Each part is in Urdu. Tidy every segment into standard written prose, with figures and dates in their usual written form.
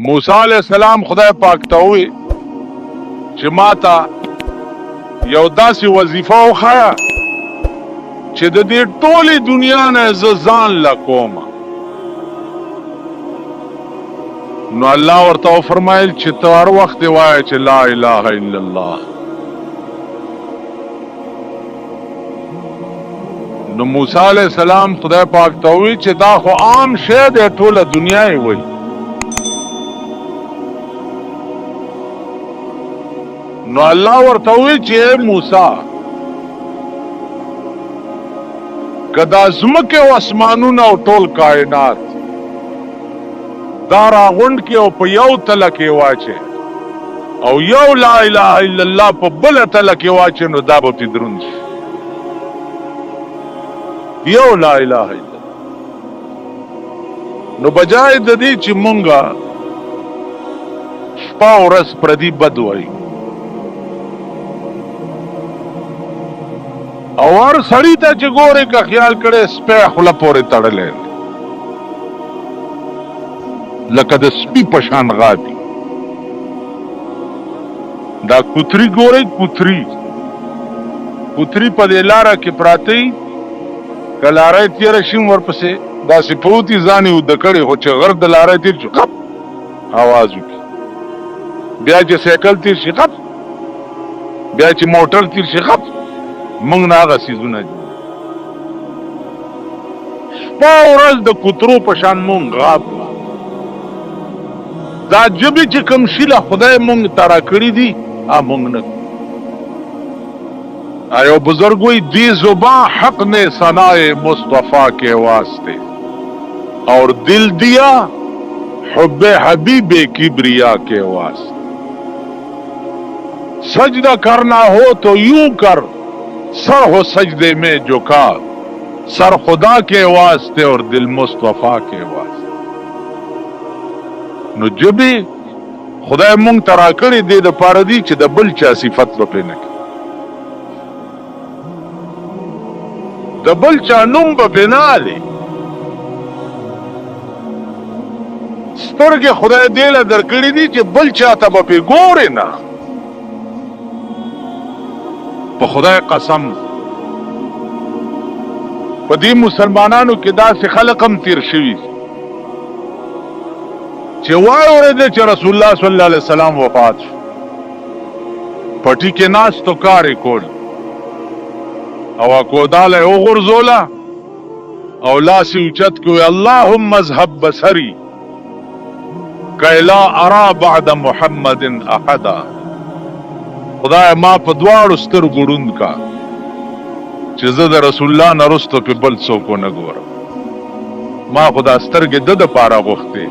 موسی علیہ السلام خدای پاک ته وی چې ماته یو داسې وظیفه وښایه چې د دې ټولې دنیا نه زه ځان له کوم. نو الله ورته وفرمایل چې ته هر وخت دې وایه چې لا اله الا الله. نو موسی علیہ السلام خدای پاک ته وی چې دا خو عام شی دی ټوله دنیا یې وی. نو الله ورته وی چې موسی کدا زمکه او اسمانونه او ټول کائنات دا راغونډ کې او په یو تله کې واچي او یو لا اله الا الله په بل تله کې واچي نو دا به دروند شي. یو لا اله الا الله. نو بجای د دې چې مونږه شپه او ورځ پردي بد وایو او هر سړی ته چې ګورې که خیال کړی سپی خوله پورې تړلی لکه د سپي په شان غاپي. دا کوتري ګورئ کوتري په دې لاره کې پراته وي که لاره یې تېره شي ورپسې داسې پروت وي ځان یې اوده کړی خو چې غر د لاره تېر شي غپ اواز وکړي بیا چې سایکل تېر شي غپ بیا چې موټر تېر شي غپ. مونږ نه هغه څیزونه دي شپه ورځ د کوترو په شان مونږ غاب. دا ژبې چې کوم شي له خدای مونږ ته راکړي دي مونږ نه. یو بزرگ وی دی زباں حق نے ثنائے مصطفیٰ کے واسطے اور دل دیا حب حبیب کبریا کے واسطے. سجدہ کرنا ہو تو یوں کر سر ہو سجدے میں جھکا سر خدا کے واسطے اور دل مصطفیٰ کے واسطے. نو جبی خدای مونږ ته راکړي دې دپاره دي چې د بل چا صفت به پرې نه کړي د بل چا نوم به پرې نه اخلي. سترګې خدای دې له درکړي دي چې بل چا ته به پرې ګورې نه. په خدای قسم په دې مسلمانانو کې داسې خلق هم تیر شوي چې وای اورېده چې رسول الله صلی الله علیه وسلم وفات شو پټي کې ناستو کار یې کول او کوداله یې وغورځوله او لاس یې اوچت کړو اللهم اذهب بصري کی لا ارى بعد محمد احدا. خدای ما په دواړو سترګو ړوند کا چې زه د رسول الله نه وروسته پې بل څوک ونه ګورم. ما خو دا سترګې ده دپاره غوښتې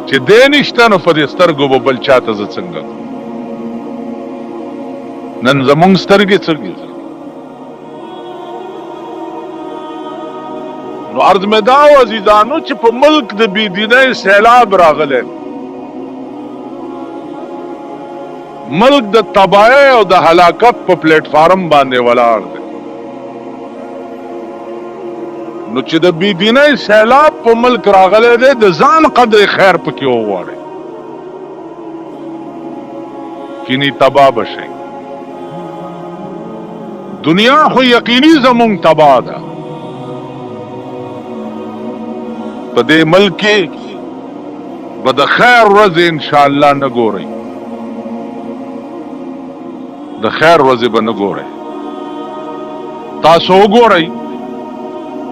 چې دی نشته نو په دې سترګو به بل چاته زه څنګه کړم. نن زمونږ سترګې څرګې نو عرض مې دا و عزیزانو چې په ملک د بېدینۍ سیلاب راغلی ملک د تباہی او د هلاکت په پلیټ فارم باندې ولاړ دی. نو چې د بېدینۍ سیلاب په ملک راغلی دی د ځان قدر خیر پکې وغواړئ کینی تباه بشئ. دنیا خو یقیني زمونږ تباه ده. په دې ملک کې به د خیر ورځې انشاءالله نه ګورئ د خیر ورځې به نه ګورئ. تاسو وګورئ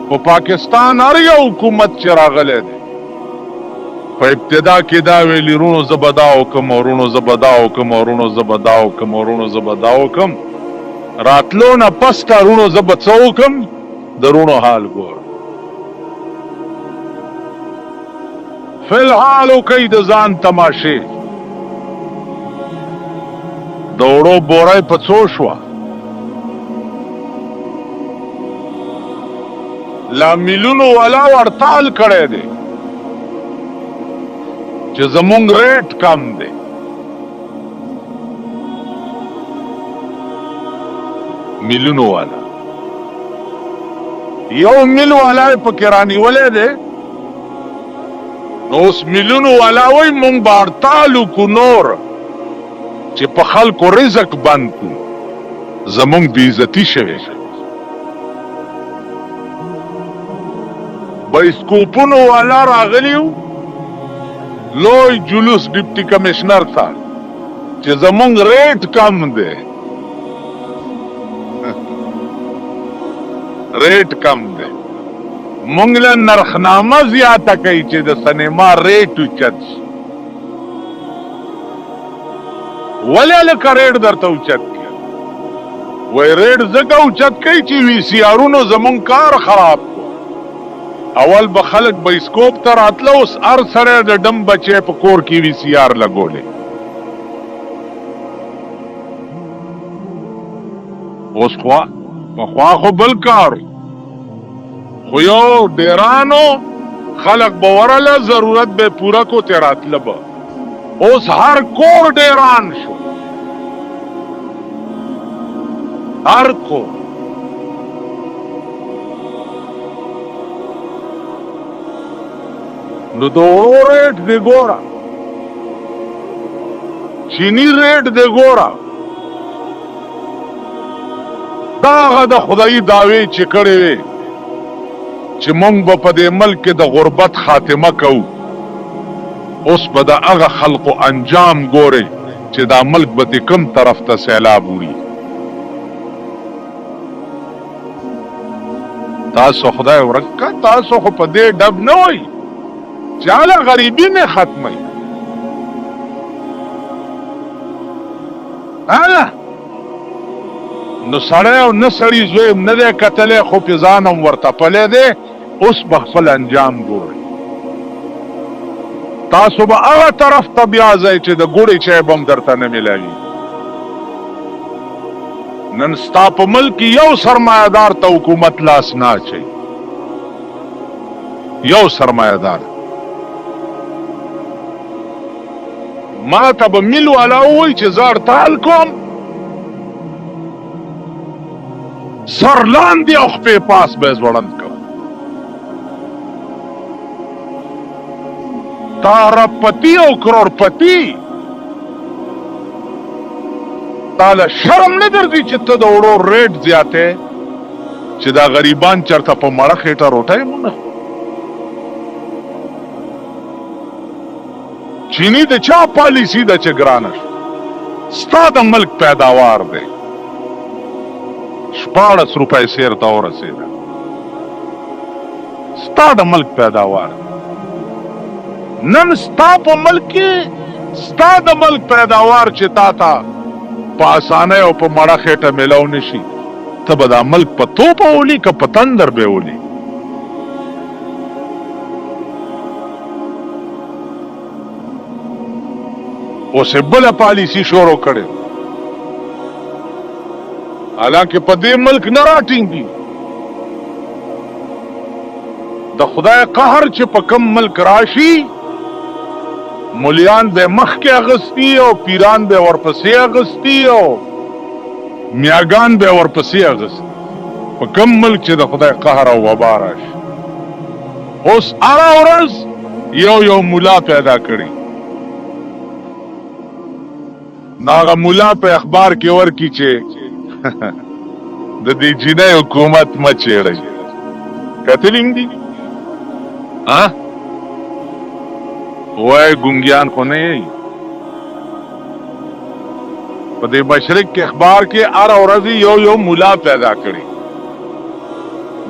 په پاکستان هر یو حکومت چې راغلی دی په ابتدا کې دا ویلي رونو زه به دا وکم او رونو زه به دا وکم او رونو زه به دا وکم او رونو زه به دا وکم. راتلو نه پس کا رونو زه به څه وکم د رونو حال ګور. فی الحال وکئ د ځان تماشې د اوړو بوری په څو شوه لا میلیونو والا ورتال کړی دی چې زمونږ ریټ کم دی. میلیونو والا یو میل والا یې پکې رانیولی دی نو اوس میلیونو والا وای مونږ به هړتال وکړو نور چې په خلکو رزق بند کړو زمونږ بېعزتي شوې بایسکوپونو والا راغلی و لوی جلوس ډیپټي کمشنر ته چې زمونږ ریټ کم دی ریټ کم دی مونږ له نرخنامه زیاته کوي چې د سینما ریټ اوچت شي ولې لکه ریټ درته اوچت کړي وایي ریټ ځکه اوچت کوي چې وي سی آرونو زمونږ کار خراب کړو اول به خلک بایسکوپ ته راتله اوس هر سړی د ډم بچی په کور کې وي سی آر لګولې اوس پخوا خو بل کار خو یو ډیرانو خلق به ورله ضرورت به پوره کو ته راتله به اوس هر کور ډیران شو هر کور نو د وړو ریټ دی ګوره چینی ریټ دی ګوره دا هغه د خدایي دعوې چې کړې وې چې مونږ به په دې ملک کې د غربت خاتمه کوو اوس به د هغه خلقو انجام ګورئ چې دا ملک به د کوم طرف ته سیلاب وړي تاسو خدای ورکه تاسو خو په دې ډب نه وئ چې هله غریبي مې ختموي هله نو سړی او نه سړي زوی نه دی کتلی خو پې ځان هم ورته پلی دی اوس به خپل انجام ګورئ تاسو به هغه طرف ته بیا ځئ چې د ګوړې چای به هم درته نه میلاوي نن ستا په ملک کې یو سرمایهدار ته حکومت لاس نه اچوي یو سرمایهدار ما ته به میل والا ووایي چې زه هړتال کوم سر لاندې او خپې پاس به یې ځوړند کوم تا اربپتی او کروڑپتی تا له شرم نه درځي چې ته د وړو ریټ زیاتې چې دا غریبان چرته په مړه خېټه روټۍ مونه چینی د چا پالیسی ده چې ګرانه ستا د ملک پیداوار دی 14 روپۍ سیر ته ورسېده ستا د ملک پیداوار نن ستا په ملک کې ستا د ملک پیداوار چې تا ته په اسانۍ او په مړه خېټه میلاو نشي ته به دا ملک په توپه ولي که په تندر به ولي اوس یې بله پالیسي شروع کړې حالانکه په دې ملک نه راټینګي د خدای قهر چې په کم ملک راشي مولیان به مخکې اغستی او پیران به ورپسې اغستی او میاګان به ورپسې اغستی په کم ملک چې د خدای قهر او وبا راشي اوس هره ورځ یو مولا پیدا کړي ناغه مولا په اخبار کې ورکی چې د دې جنۍ حکومت مچېړی کتلینګ دي ها وای ګونګیان خو نه یې په دې مشرق کې اخبار کې هره ورځ یو مولا پیدا کړي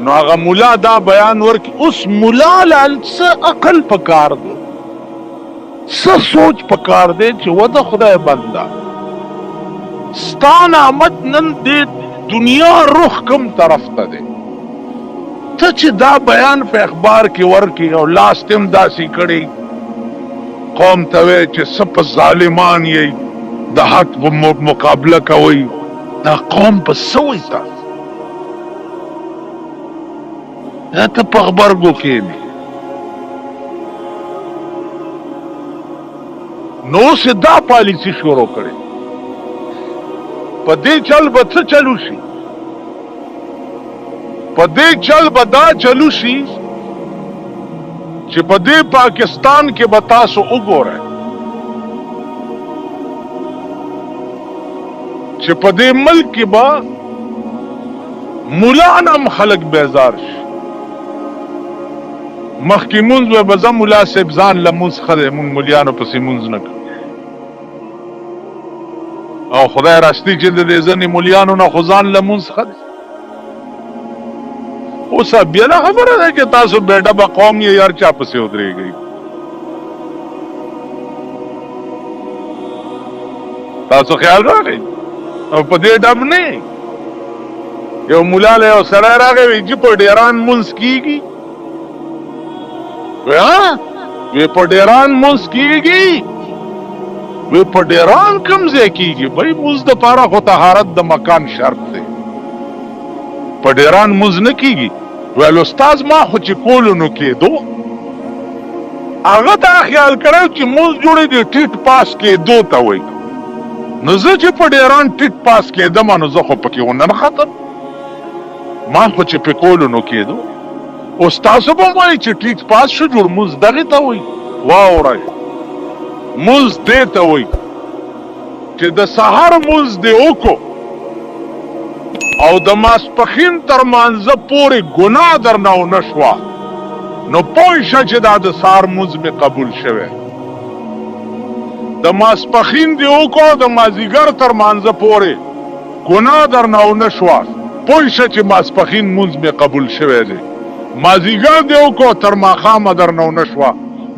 نو هغه مولا دا بیان ورکړي اوس مولا لال څه عقل پکار دی څه سوچ پکار دی چې و د خدای بنده ستا نعمت نن دې دنیا رخ کم طرف ته دی ته چې دا بیان په اخبار کې ورکړي او لاس تم داسې کړي قوم ته وایي چې څه په ظالمان یې د حق په مقابله کوئ دا قوم په څه وایي تاسو ته په غبرګو کښېنې نو اوس دا پالیسي شروع کړې په دې چل به څه چلو شي په دې چل به دا چلو شي چې په دې پاکستان کې به تاسو وګورئ چې په دې ملک کې به مولان هم خلق بیزار شي. مخکې مونځ به زه ملا صاحب ځان لمونځ خده مونږ مولیانو پسې مونځ نه کوو او خدای راستی چې د دې ځنې مولیانو نه خو ځان لمونځ خده. اوس بیا نه خبره ده چې تاسو بیټه به قوم یې یار چا پسې ودرېږئ. تاسو خیال راغی او په دې ډب نه یو مولا له یو سړی راغی وایي چې په ډیران مونځ کېږي. وی په ډیران مونځ کېږي؟ وی په ډیران کوم ځای کېږي؟ بھائی مونځ دپاره خو طهارت د مکان شرط دی. په ډیران مونځ نه کېږي؟ ویل استاذ ما خو چې کولو نو کېدو هغه دا خیال کړی چې مونځ جوړې دی ټیټ پاس کېدو ته وایي. نو زه چې په ډیران ټیټ پاس کېدم نو زه خو پکې وننختم ما خو چې په کولو نو کېدو. اوس تاسو به وایي چې ټیټ پاس شو جوړ مونځ دغې ته وایي. واورئ مونځ دې ته وایي چې د سهار مونځ دې وکړو او د ماسپښین تر مانځه پورې ګناه درنه ونه شوه نو پوه شه چې دا د سهار مونځ مې قبول شوی. د ماسپښین دې وکړو د مازدیګر تر مانځه پورې ګناه درنه ونه شوه پوه شه چې ماسپښین مونځ مې قبول شوی دی. مازدیګر دې وکړو تر ماښامه درنه ونه شوه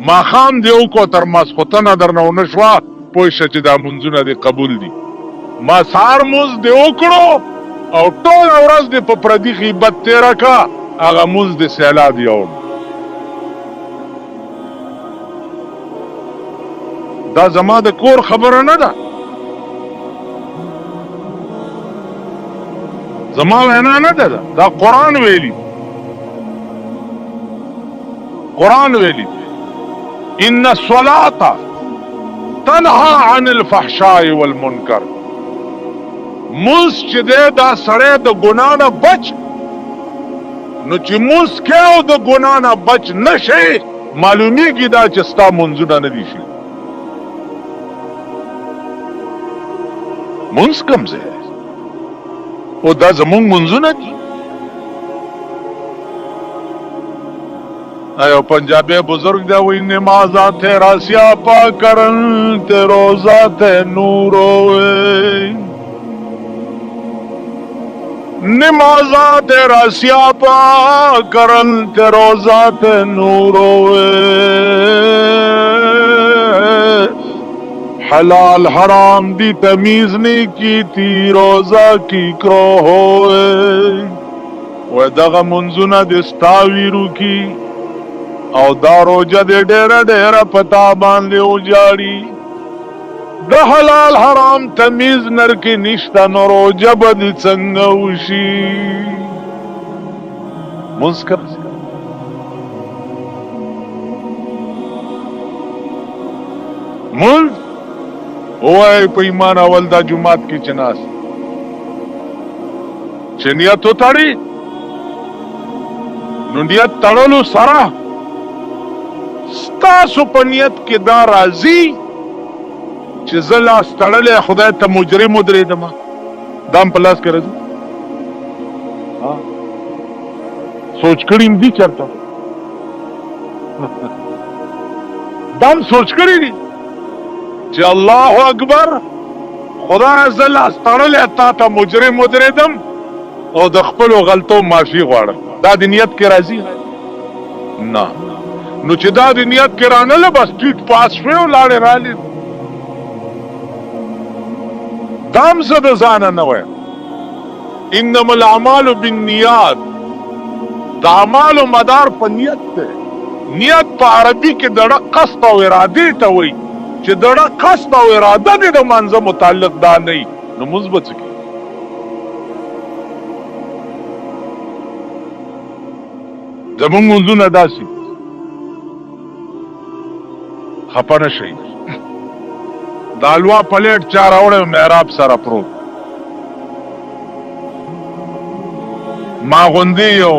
ماښام دې وکړو تر ماسخوتنه درنه ونه شوه پوه شه چې دا مونځونه دې قبول دي. ما سهار مونځ دې وکړو او ټوله ورځ دې په پردي غیبت تېره کا هغه مونځ دې سیلاب یوړ. دا زما د کور خبره نه ده زما وینا نه ده دا قرآن ویلي قرآن ویلي ان الصلاة تنهى عن الفحشاء والمنکر. مونځ چې دی دا سړی د ګناه نه بچ نو چې مونځ کې او د ګناه نه بچ نه شي معلومیږي دا چې ستا مونځونه نه دي شي. مونځ کوم ځای او دا زمونږ مونځونه دي. ایو پنجابی بزرگ دا وی نمازا تیرا سیاپا کرن تے روزہ تے نور ہوئے. نمازا تیرا سیاپا کرن تے روزہ تے نور ہوئے. حلال حرام دی تمیز نہیں کی تھی روزہ کی کرو ہوئے. ودغه منزونه دستاویرو کی او دا روجه دې ډېره ډېره پتا باندې وجاړي. د حلال حرام تمیز نر کې نشته نو روجه به دې څنګه وشي. مونځ کوه مونځ ووایئ په ایمان اول دا جومات کې چې ناست چې نیت وتړي نو نیت تړلو سره ستاسو په نیت کې دا راځي چې زه لاس تړلی خدای ته مجرم ودرېدم دا هم په لاس کې راځي. سوچ کړي م دي چېرته دا هم سوچ کړي دي چې الله اکبر خدای زه لاس تړلی تا ته مجرم ودرېدم او د خپلو غلطو معافي غواړم. دا د نیت کې راځي نه. نو چې دا د نیت کې رانله بس ټیټ پاس شوی او لاړې رالې دا هم زه د ځانه نه وایم. انما الاعمال بالنیات د اعمالو مدار په نیت دی. نیت په عربي کې دړه قصد او ارادې ته وایي چې دړه قصد او اراده دې د مانځه متعلق دا نه وي نو مونځ به څه کوي. زمونږ مونځونه داسې خفه نه شئ. د حلوا پلیټ چا راوړی محراب سره پروت ما غوندې یو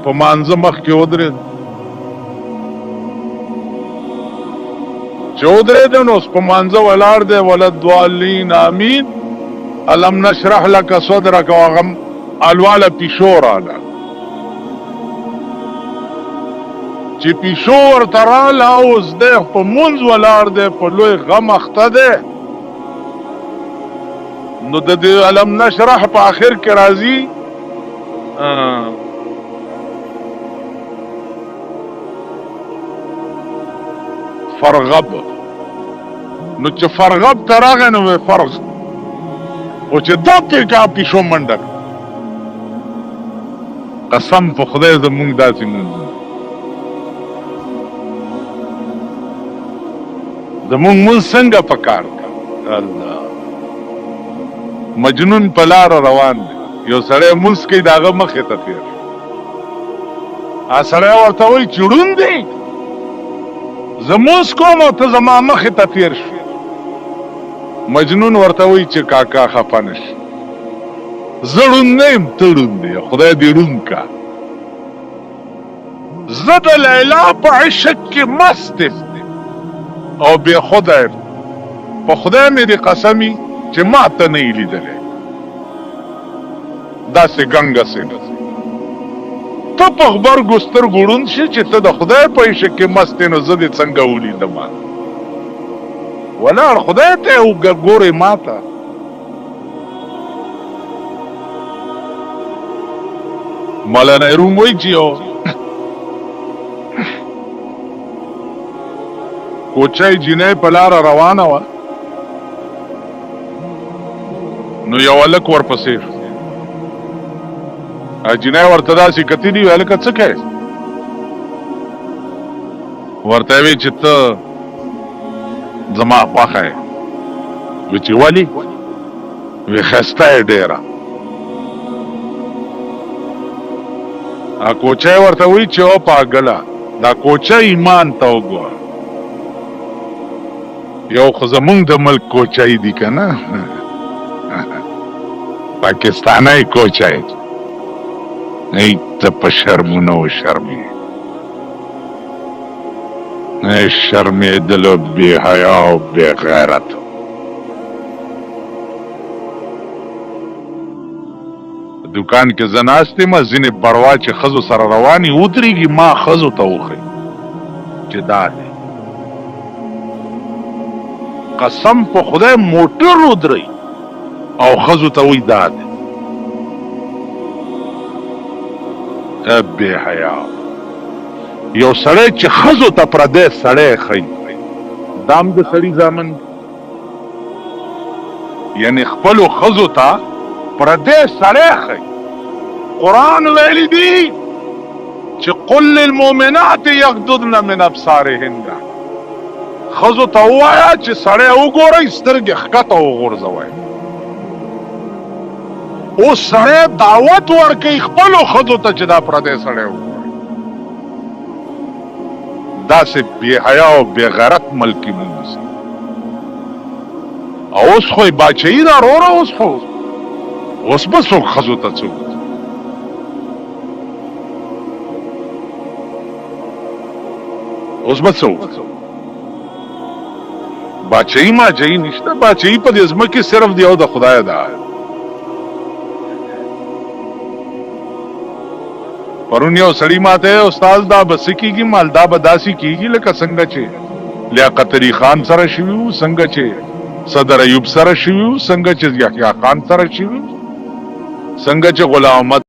په مانځه مخ کې ودرېد چودره دن اوس په مانځه ولاړ دی ولدوالین امین الم نشرح لك صدرك وغم الواله پیشو راله چې پیشو ورته راله اوس دی په مونځ ولاړ دی په لوی غم اخته دی نو د دې الم نشرح په آخر کې راځي فرغب نو چې فرغب تراغه نو فرغ او چې دا پیکا پیشو منډه قسم په خدای زمونږ داسې مونږ زمونږ مونږ څنګه پکار الله مجنون په لار روان دی یو سړی مونږ کوي د هغه مخې ته تېر سړی ورته وایي چړون دی زه مونځ کوم او ته زما مخې ته تېر شو مجنون ورته وایي چې کاکا خفه نه شي زه ړوند نه یم ته ړوند دی خدای دې ړوند کا زه د لیلا په عشق کې مست یم او بې خدای په خدای مې دې قسمي چې ما ته نه یې لیدلی داسې ګنګسې ته په غبرګو سترګو ړوند شي چې ته د خدای په عشق کې مست یې نو زه دې څنګه ولیدم ولاړ خدای ته ګورې ما ته مولانا روم وایي چې یو کوچی جینۍ په لاره روانه وه نو یو هلک ورپسې شو جینۍ ورته داسې کتلي وي هلکه څه کوې ورته وی چې ته زما خوښه یې وی چې ولې وی ښایسته یې ډېره کوچی ورته وی چې او پاګله دا کوچی ایمان ته وګوره یو خو زمونږ د ملک کوچی دي که نه پاکستانی کوچی ای ته په شرمونه وشرمې ای شرمېدلو بې حیا او بې غیرتو دکان کې زه ناست یم ځینې بروا چې ښځو سره روانې ودرېږي ما ښځو ته وښیي چې دا دی قسم په خدای موټر ودرئ او ښځو ته وایي دا دی بې حیا یو سړی چې ښځو ته پردی سړی ښیي دام د سړي زامن یعنی خپلو ښځو ته پردی سړی ښیي قرآن ویلی دی چې قل للمؤمنات یغضضن من ابصارهن ښځو ته ووایه چې سړی وګورئ سترګې ښکته وغورځوئ اوس سړی دعوت ورکوي خپلو ښځو ته چې دا پردی سړی وګورئ داسې بې حیا او بې غیرت ملکي مونږ او اوس خو یې باچهي ده وروره اوس به څوک ښځو ته څوک اوس به څوک باچهي ماچهي نشته باچهي په دې ځمکې صرف د یو د خدای ده پرون یو سړي ماته استاد دا به څه کېږي مال دا به داسې کېږي لکه څنګه چې لیاقت علي خان سره شوي وو څنګه چې صدر ایوب سره شوي وو څنګه چې یحیی خان سره شوي وو څنګه چې غلام احمد